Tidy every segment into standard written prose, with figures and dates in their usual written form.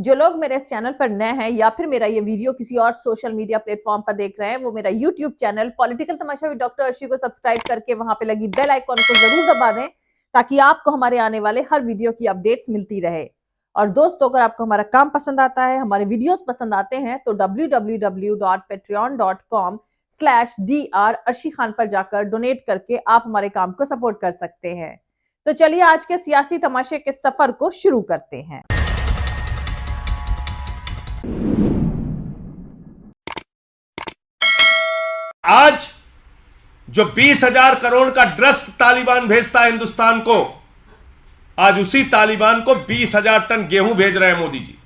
जो लोग मेरे इस चैनल पर नए हैं या फिर मेरा ये वीडियो किसी और सोशल मीडिया प्लेटफॉर्म पर देख रहे हैं, वो मेरा YouTube channel political Tamasha with doctor Arshi को सब्सक्राइब करके वहां पे लगी बेल आइकॉन को जरूर दबा दें, ताकि आपको हमारे आने वाले हर वीडियो की अपडेट्स मिलती रहे। और दोस्तों, अगर आपको हमारा काम पसंद आता है, हमारे वीडियोस पसंद आते हैं, तो www.patreon.com/dr अर्शी खान पर जाकर डोनेट करके आप हमारे काम को सपोर्ट कर सकते हैं। तो चलिए आज के सियासी तमाशे के सफर को शुरू करते हैं। आज जो 20,000 करोड़ का ड्रग्स तालिबान भेजता है हिंदुस्तान को, आज उसी तालिबान को 20,000 टन गेहूं भेज रहे हैं मोदी जी।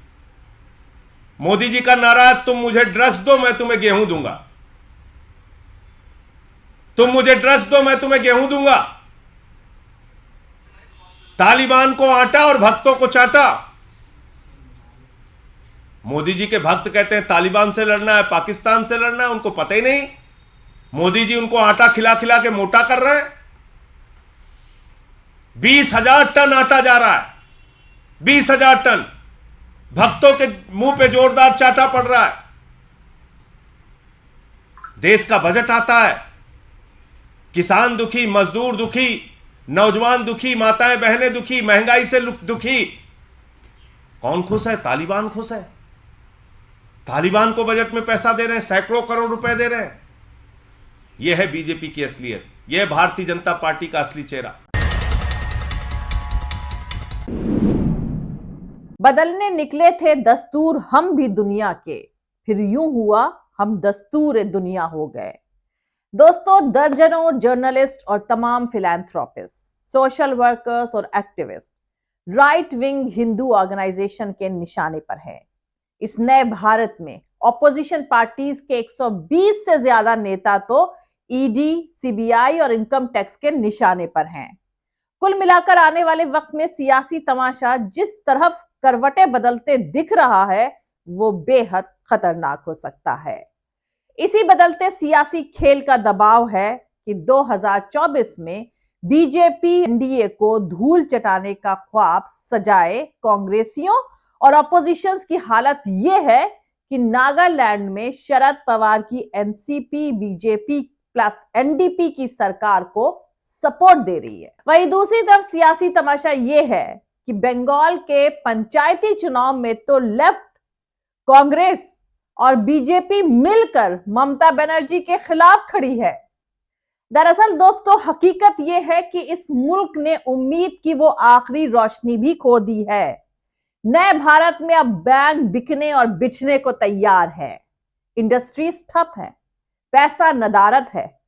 मोदी जी का नारा है, तुम मुझे ड्रग्स दो मैं तुम्हें गेहूं दूंगा। तुम मुझे ड्रग्स दो मैं तुम्हें गेहूं दूंगा। तालिबान को आटा और भक्तों को चाटा। मोदी जी के भक्त कहते हैं तालिबान से लड़ना है, पाकिस्तान से लड़ना है, उनको पता ही नहीं। मोदी जी उनको आटा खिला खिला के मोटा कर रहे हैं। 20,000 टन आटा जा रहा है, 20,000 टन। भक्तों के मुंह पे जोरदार चाटा पड़ रहा है। देश का बजट आता है, किसान दुखी, मजदूर दुखी, नौजवान दुखी, माताएं बहनें दुखी, महंगाई से दुखी। कौन खुश है? तालिबान खुश है। तालिबान को बजट में पैसा दे रहे हैं, सैकड़ों करोड़ रुपए दे रहे हैं। यह है बीजेपी की असलियत, यह है भारतीय जनता पार्टी का असली चेहरा। बदलने निकले थे दस्तूर हम भी दुनिया के, फिर यूं हुआ हम दस्तूर दुनिया हो गए। दोस्तों, दर्जनों जर्नलिस्ट और तमाम फिलैंथ्रोपिस्ट, सोशल वर्कर्स और activist right wing Hindu organisation के निशाने पर हैं। इस नए भारत में ऑपोजिशन पार्टीज के 120 से ज्यादा नेता तो ईडी, सीबीआई और इनकम टैक्स के निशाने पर हैं। कुल मिलाकर आने वाले वक्त में सियासी तमाशा जिस तरफ करवटें बदलते दिख रहा है, वो बेहद खतरनाक हो सकता है। इसी बदलते सियासी खेल का दबाव है कि 2024 में बीजेपी एनडीए को धूल चटाने का ख्वाब सजाए कांग्रेसियों और अपोजिशंस की हालत यह है कि नागालैंड में शरद पवार की एनसीपी बीजेपी प्लस एनडीपी की सरकार को सपोर्ट दे रही है। वहीं दूसरी तरफ सियासी तमाशा यह है कि बंगाल के पंचायती चुनाव में तो लेफ्ट, कांग्रेस और बीजेपी मिलकर ममता बनर्जी के खिलाफ खड़ी है। दरअसल दोस्तों, हकीकत यह है कि इस मुल्क ने उम्मीद की वो आखिरी रोशनी भी खो दी है। नए भारत में अब बैंक बिकने और बिछने को तैयार है। इंडस्ट्रीज ठप है, पैसा नदारद है,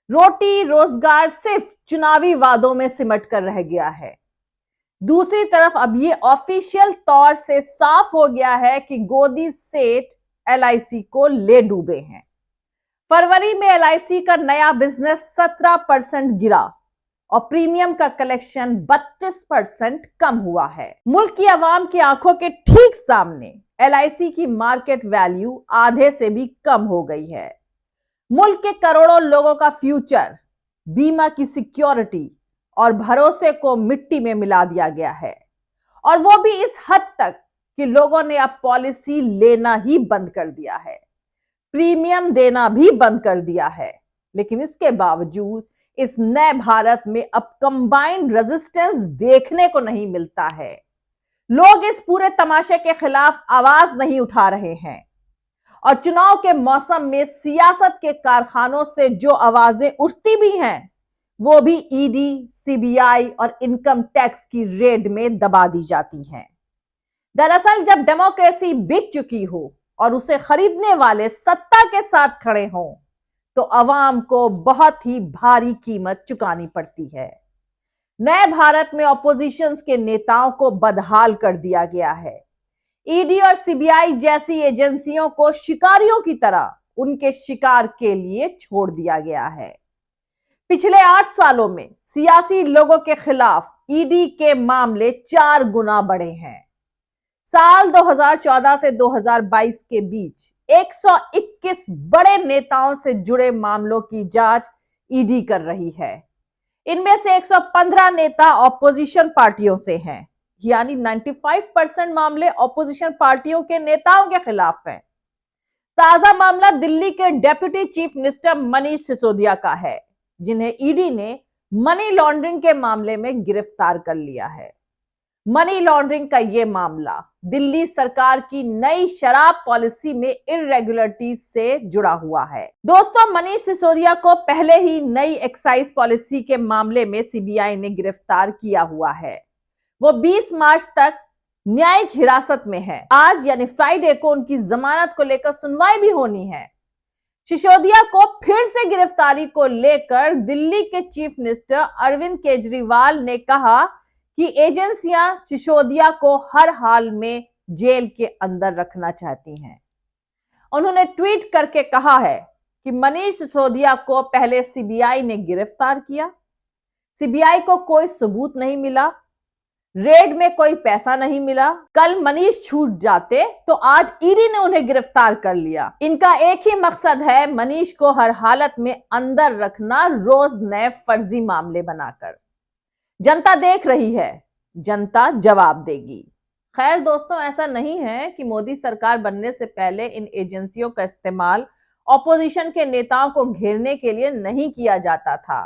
रोटी रोजगार सिर्फ चुनावी वादों में सिमट कर रह गया है। दूसरी तरफ अब ये ऑफिशियल तौर से साफ हो गया है कि गोदी सेठ एलआईसी को ले डूबे हैं। फरवरी में एलआईसी का नया बिजनेस 17% गिरा और प्रीमियम का कलेक्शन 32% कम हुआ है। मुल्क की आवाम की आंखों के ठीक सामने एलआईसी की मार्केट वैल्यू आधे से भी कम हो गई है। मुल्क के करोड़ों लोगों का फ्यूचर, बीमा की सिक्योरिटी और भरोसे को मिट्टी में मिला दिया गया है। और वो भी इस हद तक कि लोगों ने अब पॉलिसी लेना ही बंद कर दिया है, प्रीमियम देना भी बंद कर दिया है। लेकिन इसके बावजूद इस नए भारत में अब कंबाइंड रेजिस्टेंस देखने को नहीं मिलता है। लोग इस पूरे तमाशे के खिलाफ आवाज नहीं उठा रहे हैं और चुनाव के मौसम में सियासत के कारखानों से जो आवाजें उठती भी हैं, वो भी ईडी, सीबीआई और इनकम टैक्स की रेड में दबा दी जाती हैं। दरअसल जब डेमोक्रेसी बिक चुकी हो और उसे खरीदने वाले सत्ता के साथ खड़े हों, तो अवाम को बहुत ही भारी कीमत चुकानी पड़ती है। नए भारत में ऑपोजिशंस के नेताओं को बदहाल कर दिया गया है। ईडी और सीबीआई जैसी एजेंसियों को शिकारियों की तरह उनके शिकार के लिए छोड़ दिया गया है। पिछले 8 सालों में सियासी लोगों के खिलाफ ईडी के मामले 4 गुना बढ़े हैं। साल 2014 से 2022 के बीच 121 बड़े नेताओं से जुड़े मामलों की जांच ईडी कर रही है। इनमें से 115 नेता ऑपोजिशन पार्टियों से हैं। यानी 95% मामले ऑपोजिशन पार्टियों के नेताओं के खिलाफ हैं। ताजा मामला दिल्ली के deputy chief minister Manish Sisodia का है, जिन्हें ईडी ने मनी लॉन्ड्रिंग के मामले में गिरफ्तार कर लिया है। मनी लॉन्ड्रिंग का यह मामला दिल्ली सरकार की नई शराब पॉलिसी में इररेगुलरिटीज से जुड़ा हुआ है। दोस्तों, मनीष सिसोदिया को पहले ही नई एक्साइज पॉलिसी के मामले में सीबीआई ने गिरफ्तार किया हुआ है। वो 20 मार्च तक न्यायिक हिरासत में है। आज यानी फ्राइडे को उनकी जमानत को लेकर सुनवाई भी होनी है। सिसोदिया को फिर से गिरफ्तारी को लेकर दिल्ली के चीफ मिनिस्टर अरविंद केजरीवाल ने कहा कि एजेंसियां सिसोदिया को हर हाल में जेल के अंदर रखना चाहती हैं। उन्होंने ट्वीट करके कहा है कि मनीष सिसोदिया को पहले सीबीआई ने गिरफ्तार किया, सीबीआई को कोई सबूत नहीं मिला, रेड में कोई पैसा नहीं मिला। कल मनीष छूट जाते तो आज ईडी ने उन्हें गिरफ्तार कर लिया। इनका एक ही मकसद है, मनीष को हर हालत में अंदर रखना, रोज नए फर्जी मामले बनाकर। जनता देख रही है, जनता जवाब देगी। खैर दोस्तों, ऐसा नहीं है कि मोदी सरकार बनने से पहले इन एजेंसियों का इस्तेमाल ऑपोजिशन के नेताओं को घेरने के लिए नहीं किया जाता था,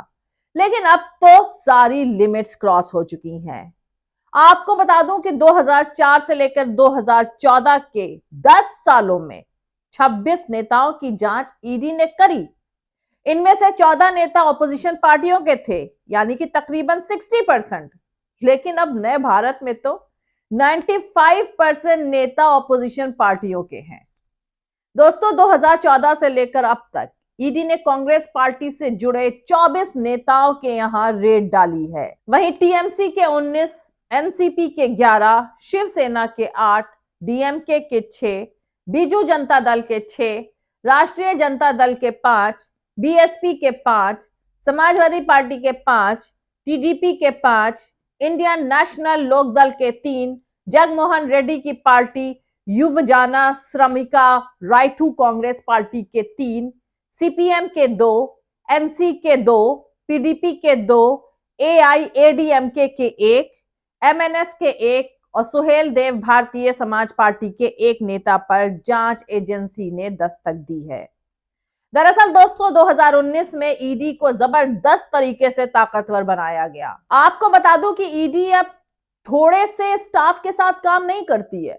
लेकिन अब तो सारी लिमिट्स क्रॉस हो चुकी हैं। आपको बता दूं कि 2004 से लेकर 2014 के 10 सालों में 26 नेताओं की जांच ईडी ने करी। इनमें से 14 नेता ऑपोजिशन पार्टियों के थे, यानी कि तकरीबन 60%। लेकिन अब नए भारत में तो 95% नेता ऑपोजिशन पार्टियों के हैं। दोस्तों, 2014 से लेकर अब तक ईडी ने कांग्रेस पार्टी से जुड़े 24 नेताओं के यहां रेड डाली है। वहीं टीएमसी के 19, एनसीपी के 11, शिवसेना के 8, डीएमके के 6, बीजू जनता दल के 6, राष्ट्रीय जनता दल के 5, बीएसपी के 5, समाजवादी पार्टी के 5, टीडीपी के 5, इंडियन नेशनल लोक दल के 3, जगनमोहन रेड्डी की पार्टी युवजाना श्रमिका राइथू कांग्रेस पार्टी के 3, सीपीएम के 2, एनसी के 2, पीडीपी के 2, एआईएडीएमके के 1, एमएनएस के 1 और सुहेल देव भारतीय समाज पार्टी के 1 नेता पर जांच एजेंसी ने दस्तक दी है। दरअसल दोस्तों, 2019 में ईडी को जबरदस्त तरीके से ताकतवर बनाया गया। आपको बता दूं कि ईडी अब थोड़े से स्टाफ के साथ काम नहीं करती है।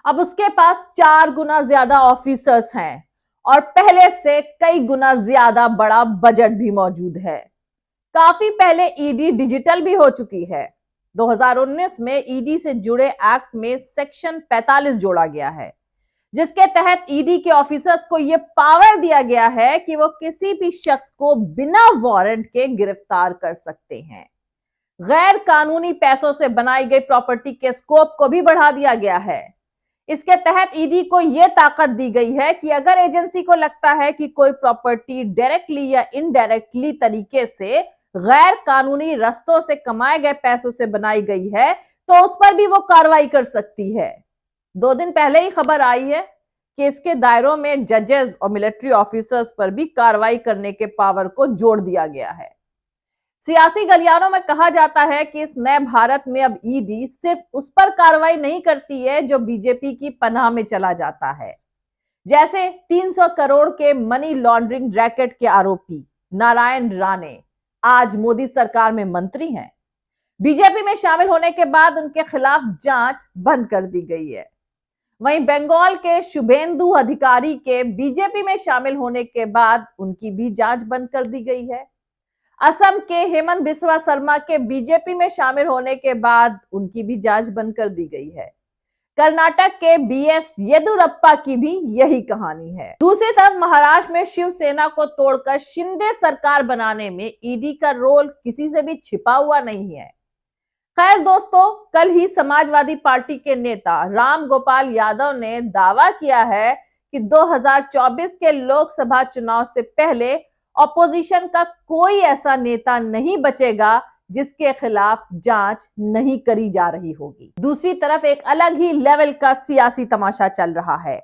अब उसके पास 4 गुना ज्यादा ऑफिसर्स हैं और पहले से कई गुना ज्यादा बड़ा बजट भी मौजूद है। काफी पहले ईडी डिजिटल भी हो चुकी है। 2019 में ईडी से जुड़े एक्ट में सेक्शन 45 जोड़ा गया है, जिसके तहत ईडी के ऑफिसर्स को यह पावर दिया गया है कि वो किसी भी शख्स को बिना वारंट के गिरफ्तार कर सकते हैं। गैर कानूनी पैसों से बनाई गई प्रॉपर्टी के स्कोप को भी बढ़ा दिया गया है। इसके तहत ईडी को यह ताकत दी गई है कि अगर एजेंसी को लगता है कि कोई प्रॉपर्टी डायरेक्टली या इनडायरेक्टली तरीके से गैर कानूनी रस्तों से कमाए गए पैसों से बनाई गई है, तो उस पर भी वो कार्रवाई कर सकती है। 2 दिन पहले ही खबर आई है कि इसके दायरों में जजेस और मिलिट्री ऑफिसर्स पर भी कार्रवाई करने के पावर को जोड़ दिया गया है। सियासी गलियारों में कहा जाता है कि इस नए भारत में अब ईडी सिर्फ उस पर कार्रवाई नहीं करती है जो बीजेपी की पनाह में चला जाता है। जैसे 300 करोड़ के मनी लॉन्ड्रिंग रैकेट के आरोपी नारायण राणे आज मोदी सरकार में मंत्री हैं। बीजेपी में शामिल होने के बाद उनके खिलाफ जांच बंद कर दी गई है। वहीं बंगाल के शुभेंदु अधिकारी के बीजेपी में शामिल होने के बाद उनकी भी जांच बंद कर दी गई है। असम के हेमंत बिस्वा शर्मा के बीजेपी में शामिल होने के बाद उनकी भी जांच बंद कर दी गई है। कर्नाटक के बीएस येदुरप्पा की भी यही कहानी है। दूसरी तरफ महाराष्ट्र में शिवसेना को तोड़कर शिंदे सरकार बनाने में ईडी का रोल किसी से भी छिपा हुआ नहीं है। खैर दोस्तों, कल ही समाजवादी पार्टी के नेता राम गोपाल यादव ने दावा किया है कि 2024 के लोकसभा चुनाव से पहले ऑपोजिशन का कोई ऐसा नेता नहीं बचेगा जिसके खिलाफ जांच नहीं करी जा रही होगी। दूसरी तरफ एक अलग ही लेवल का सियासी तमाशा चल रहा है।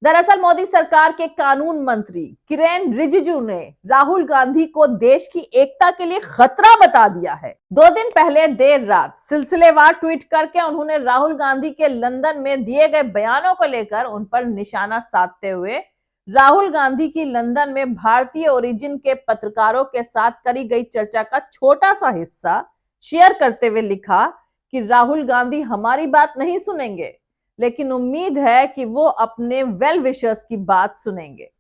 दरअसल मोदी सरकार के कानून मंत्री किरेन रिजिजू ने राहुल गांधी को देश की एकता के लिए खतरा बता दिया है। 2 दिन पहले देर रात सिलसिलेवार ट्वीट करके उन्होंने राहुल गांधी के लंदन में दिए गए बयानों को लेकर उन पर निशाना साधते हुए राहुल गांधी की लंदन में भारतीय ओरिजिन के पत्रकारों के साथ करी गई चर्चा का छोटा सा हिस्सा शेयर करते हुए लिखा कि राहुल गांधी हमारी बात नहीं सुनेंगे, लेकिन उम्मीद है कि वो अपने वेल विशर्स की बात सुनेंगे।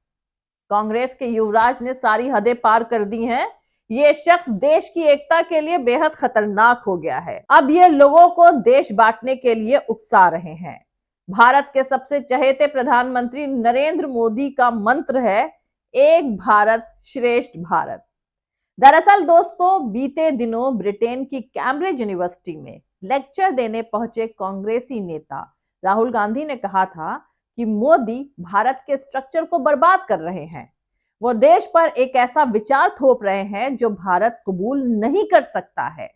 कांग्रेस के युवराज ने सारी हदें पार कर दी हैं। ये शख्स देश की एकता के लिए बेहद खतरनाक हो गया है। अब ये लोगों को देश बांटने के लिए उकसा रहे हैं। भारत के सबसे चहेते प्रधानमंत्री नरेंद्र मोदी का मंत्र है, एक भारत श्रेष्ठ भारत। दरअसल दोस्तों, बीते दिनों ब्रिटेन की कैम्ब्रिज यूनिवर्सिटी में लेक्चर देने पहुंचे कांग्रेसी नेता राहुल गांधी ने कहा था कि मोदी भारत के स्ट्रक्चर को बर्बाद कर रहे हैं। वो देश पर एक ऐसा विचार थोप रहे हैं जो भारत कबूल नहीं कर सकता है।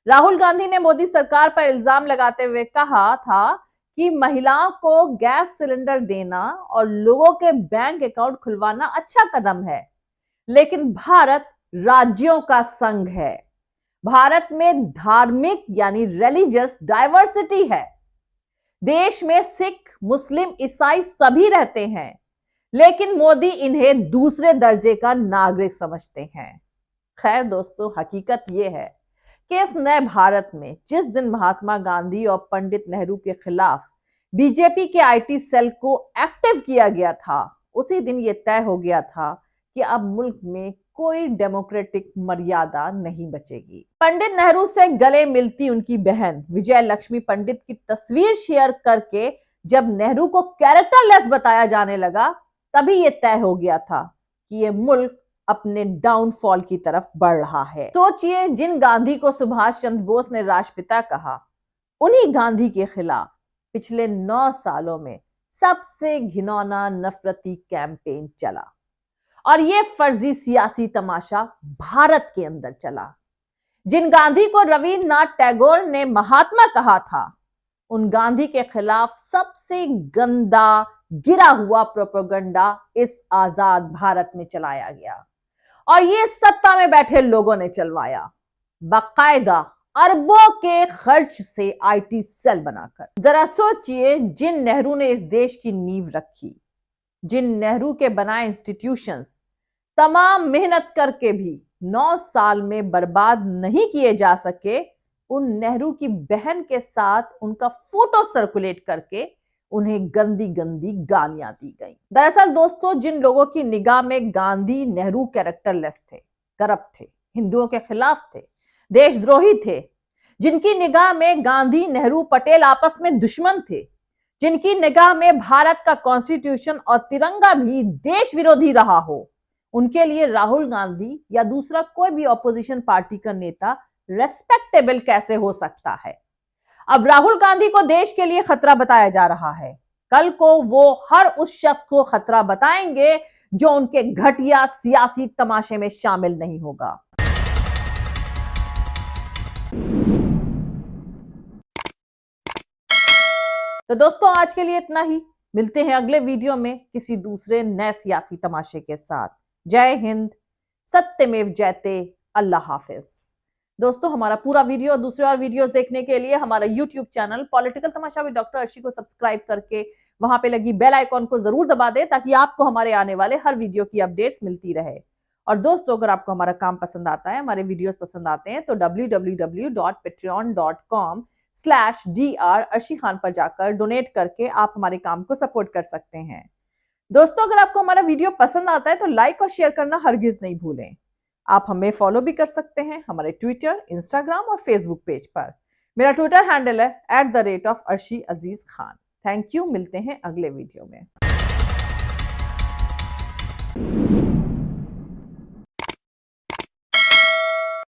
राहुल गांधी ने मोदी सरकार पर इल्जाम लगाते हुए कहा था कि महिलाओं को गैस सिलेंडर देना और लोगों के बैंक अकाउंट खुलवाना अच्छा कदम है, लेकिन भारत राज्यों का संघ है। भारत में धार्मिक यानी रिलीजियस डाइवर्सिटी है। देश में सिख, मुस्लिम, ईसाई सभी रहते हैं, लेकिन मोदी इन्हें दूसरे दर्जे का नागरिक समझते हैं। खैर दोस्तों, हकीकत यह है कि इस नए भारत में जिस दिन महात्मा गांधी और पंडित नेहरू के खिलाफ बीजेपी के आईटी सेल को एक्टिव किया गया था, उसी दिन यह तय हो गया था कि अब मुल्क में कोई डेमोक्रेटिक मर्यादा नहीं बचेगी। पंडित नेहरू से गले मिलती उनकी बहन विजय लक्ष्मी पंडित की तस्वीर शेयर करके जब नेहरू को कैरेक्टरलेस बताया जाने लगा, तभी यह तय हो गया था कि यह मुल्क अपने डाउनफॉल की तरफ बढ़ रहा है। सोचिए, जिन गांधी को सुभाष चंद्र बोस ने राष्ट्रपिता कहा, उन्हीं गांधी के खिलाफ पिछले 9 सालों में सबसे घिनौना नफरती कैंपेन चला, और ये फर्जी सियासी तमाशा भारत के अंदर चला। जिन गांधी को रविन्द्रनाथ टैगोर ने महात्मा कहा था, उन गांधी के खिलाफ सबसे गंदा गिरा हुआ प्रोपेगेंडा इस आजाद भारत में चलाया गया, और ये सत्ता में बैठे लोगों ने चलवाया, बाकायदा अरबों के खर्च से आईटी सेल बनाकर। जरा सोचिए, जिन नेहरू ने इस देश की नींव रखी, जिन नेहरू के बनाए इंस्टीट्यूशंस तमाम मेहनत करके भी 9 साल में बर्बाद नहीं किए जा सके, उन नेहरू की बहन के साथ उनका फोटो सर्कुलेट करके उन्हें गंदी गंदी गालियां दी गई। दरअसल दोस्तों, जिन लोगों की निगाह में गांधी नेहरू कैरेक्टरलेस थे, करप्ट थे, हिंदुओं के खिलाफ थे, देशद्रोही थे, जिनकी निगाह में गांधी नेहरू पटेल आपस में दुश्मन थे, जिनकी निगाह में भारत का कॉन्स्टिट्यूशन और तिरंगा भी देश विरोधी रहा हो, उनके लिए राहुल गांधी या दूसरा कोई भी ऑपोजिशन पार्टी का नेता रेस्पेक्टेबल कैसे हो सकता है। अब राहुल गांधी को देश के लिए खतरा बताया जा रहा है, कल को वो हर उस शख्स को खतरा बताएंगे जो उनके घटिया सियासी तमाशे में शामिल नहीं होगा। तो दोस्तों, आज के लिए इतना ही। मिलते हैं अगले वीडियो में किसी दूसरे नए सियासी तमाशे के साथ। जय हिंद, सत्यमेव जयते, अल्लाह हाफिज। दोस्तों, हमारा पूरा वीडियो और दूसरे और वीडियोस देखने के लिए हमारा YouTube channel political Tamasha with doctor Arshi को सब्सक्राइब करके वहां पे लगी बेल आइकॉन को जरूर दबा दें, ताकि आपको हमारे आने वाले हर वीडियो की अपडेट्स मिलती रहे। और दोस्तों, अगर आपको हमारा काम पसंद आता है, हमारे वीडियोस पसंद आते हैं, तो www.patreon.com/dr अर्शी खान पर जाकर डोनेट करके आप हमारे काम को सपोर्ट कर सकते हैं। दोस्तों, अगर आपको हमारा वीडियो पसंद आता है तो लाइक और शेयर करना हरगिज नहीं भूलें। आप हमें फॉलो भी कर सकते हैं हमारे ट्विटर, इंस्टाग्राम और फेसबुक पेज पर। मेरा ट्विटर हैंडल है @arshi aziz khan। Thank you. मिलते हैं अगले वीडियो में।